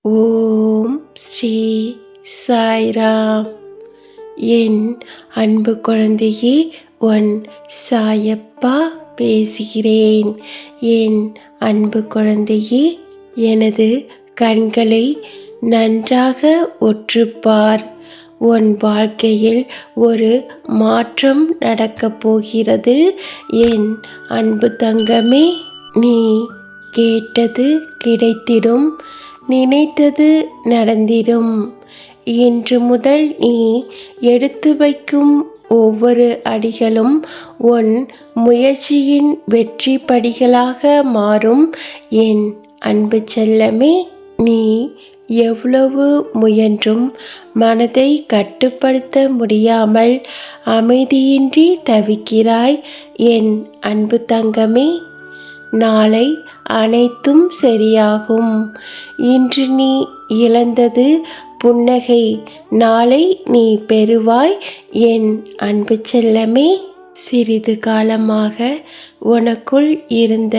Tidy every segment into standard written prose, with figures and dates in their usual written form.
ஓம் ஸ்ரீ சாய்ராம். என் அன்பு குழந்தையே, உன் சாயப்பா பேசுகிறேன். என் அன்பு குழந்தையே, எனது கண்களை நன்றாக உற்றுப்பார். உன் வாழ்க்கையில் ஒரு மாற்றம் நடக்கப் போகிறது. என் அன்பு தங்கமே, நீ கேட்டது கிடைத்திடும், நினைத்தது நடந்திடும். இன்று முதல் நீ எடுத்து வைக்கும் ஒவ்வொரு அடிகளும் உன் முயற்சியின் வெற்றி படிகளாக மாறும். என் அன்பு செல்லமே, நீ எவ்வளவு முயன்றும் மனதை கட்டுப்படுத்த முடியாமல் அமைதியின்றி தவிக்கிறாய். என் அன்பு தங்கமே, நாளை அனைத்தும் சரியாகும். இன்று நீ இழந்தது புன்னகை, நாளை நீ பெறுவாய். என் அன்பு செல்லமே, சிறிது காலமாக உனக்குள் இருந்த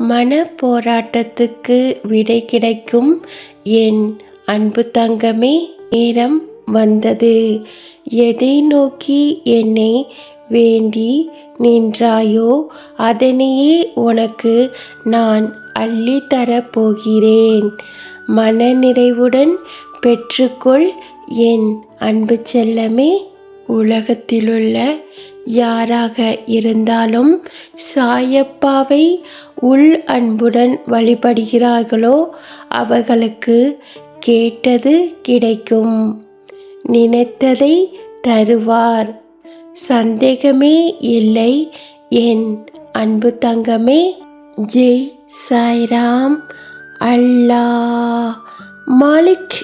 மன போராட்டத்துக்கு விடை கிடைக்கும். என் அன்பு தங்கமே, நேரம் வந்தது. எதை நோக்கி என்னை வேண்டி நின்றாயோ அதனையே உனக்கு நான் அள்ளித்தரப் போகிறேன். மன நிறைவுடன் பெற்றுக்கொள். என் அன்பு செல்லமே, உலகத்திலுள்ள யாராக இருந்தாலும் சாயப்பாவை உள் அன்புடன் வழிபடுகிறார்களோ அவர்களுக்கு கேட்டது கிடைக்கும், நினைத்ததை தருவார். சந்தேகமே இல்லை என் அன்பு தங்கமே. ஜெய் சாய்ராம். அல்லாஹ் மாலிக்.